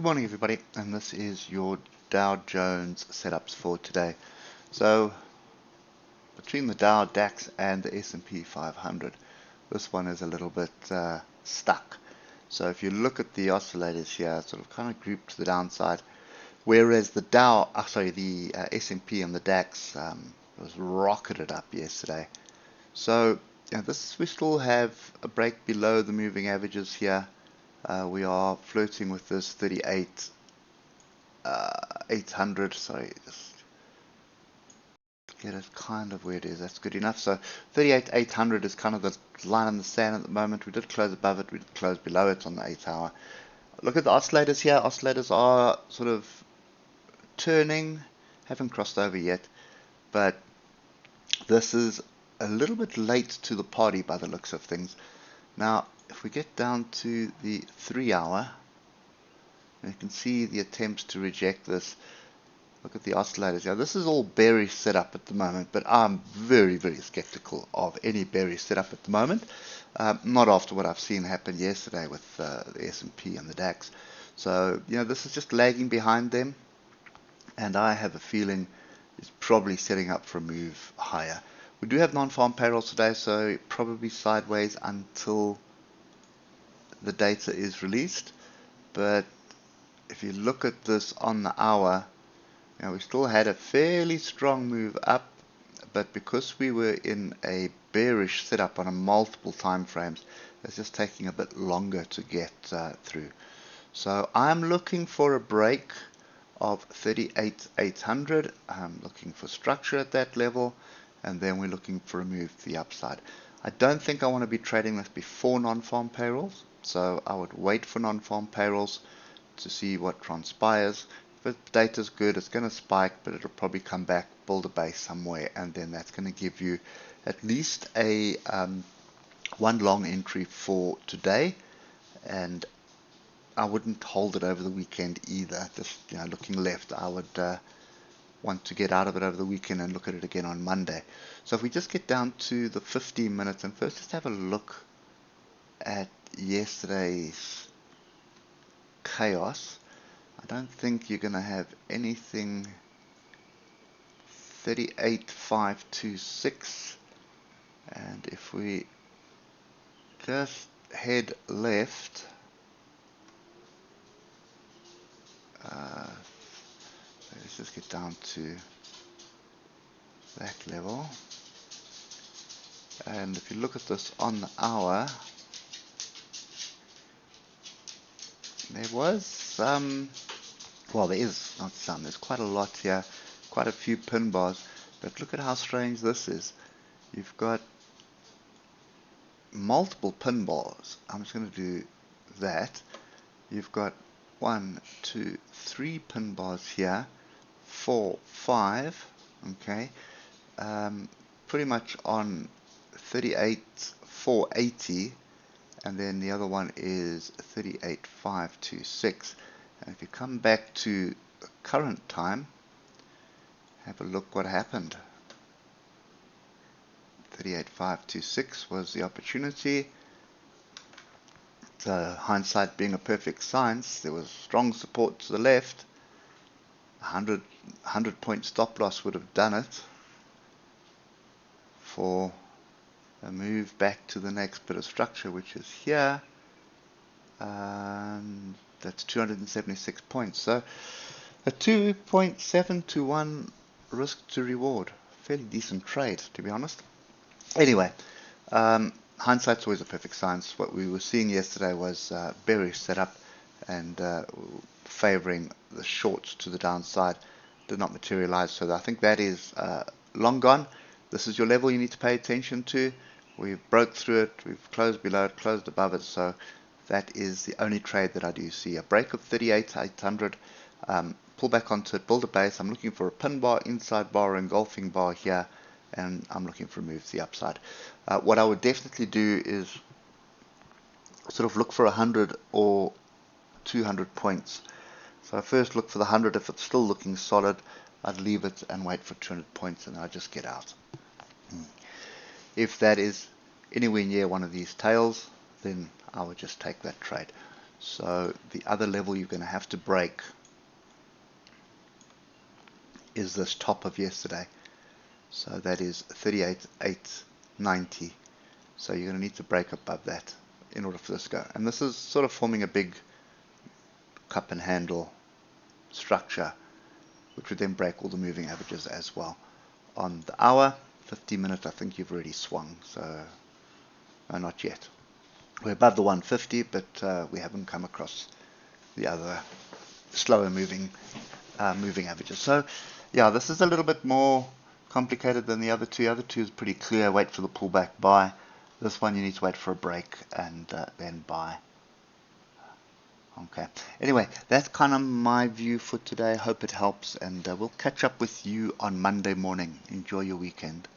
Good morning everybody, and this is your Dow Jones setups for today. So between the Dow, DAX and the S&P 500, this one is a little bit stuck. So if you look at the oscillators here, sort of kind of grouped to the downside, whereas the the S&P and the DAX was rocketed up yesterday. So we still have a break below the moving averages here. We are flirting with this 800. Sorry, just get it kind of where it is. That's good enough. So 800 is kind of the line in the sand at the moment. We did close above it, we did close below it on the 8 hour. Look at the oscillators here. Oscillators are sort of turning, haven't crossed over yet, but this is a little bit late to the party by the looks of things. Now if we get down to the 3 hour, you can see the attempts to reject this. Look at the oscillators. Now this is all bearish setup at the moment, but I'm very, very skeptical of any bearish setup at the moment. Not after what I've seen happen yesterday with the S&P and the DAX. So this is just lagging behind them, and I have a feeling it's probably setting up for a move higher. We do have non-farm payrolls today, so probably sideways until the data is released. But if you look at this on the hour, we still had a fairly strong move up, but because we were in a bearish setup on a multiple time frames, it's just taking a bit longer to get through. So I'm looking for a break of 38,800. I'm looking for structure at that level, and then we're looking for a move to the upside. I don't think I want to be trading this before non-farm payrolls, so I would wait for non-farm payrolls to see what transpires. If the data's good, it's going to spike, but it'll probably come back, build a base somewhere, and then that's going to give you at least a one long entry for today. And I wouldn't hold it over the weekend either. Just looking left, I would want to get out of it over the weekend and look at it again on Monday. So if we just get down to the 15 minutes, and first just have a look at yesterday's chaos. I don't think you're going to have anything. 38,526, and if we just head left, let's just get down to that level, and if you look at this on the hour, there was some, well, there is not some, there's quite a lot here, quite a few pin bars, but look at how strange this is. You've got multiple pin bars. I'm just going to do that. You've got 1, 2, 3 pin bars here, 4, 5, okay, pretty much on 38,480, and then the other one is 38,526. And if you come back to the current time, have a look what happened. 38,526 was the opportunity. So hindsight being a perfect science, there was strong support to the left. 100 point stop loss would have done it for a move back to the next bit of structure, which is here, and that's 276 points. So a 2.7 to 1 risk to reward. Fairly decent trade, to be honest. Anyway, hindsight's always a perfect science. What we were seeing yesterday was bearish setup and favoring the shorts to the downside. Did not materialize, so I think that is long gone. This is your level you need to pay attention to. We've broke through it, we've closed below it, closed above it, so that is the only trade that I do see. A break of 38,800, pull back onto it, build a base. I'm looking for a pin bar, inside bar, engulfing bar here, and I'm looking for a move to the upside. What I would definitely do is sort of look for 100 or 200 points. So I first look for the 100. If it's still looking solid, I'd leave it and wait for 200 points, and I'd just get out. If that is anywhere near one of these tails, then I would just take that trade. So the other level you're going to have to break is this top of yesterday. So that is 38,890. So you're going to need to break above that in order for this to go. And this is sort of forming a big cup and handle structure, which would then break all the moving averages as well. On the hour, 50-minute, I think you've already swung. So, no, not yet. We're above the 150, but we haven't come across the other slower moving averages. So, yeah, this is a little bit more complicated than the other two. The other two is pretty clear. Wait for the pullback, buy. This one you need to wait for a break and then buy. Okay. Anyway, that's kind of my view for today. Hope it helps, and we'll catch up with you on Monday morning. Enjoy your weekend.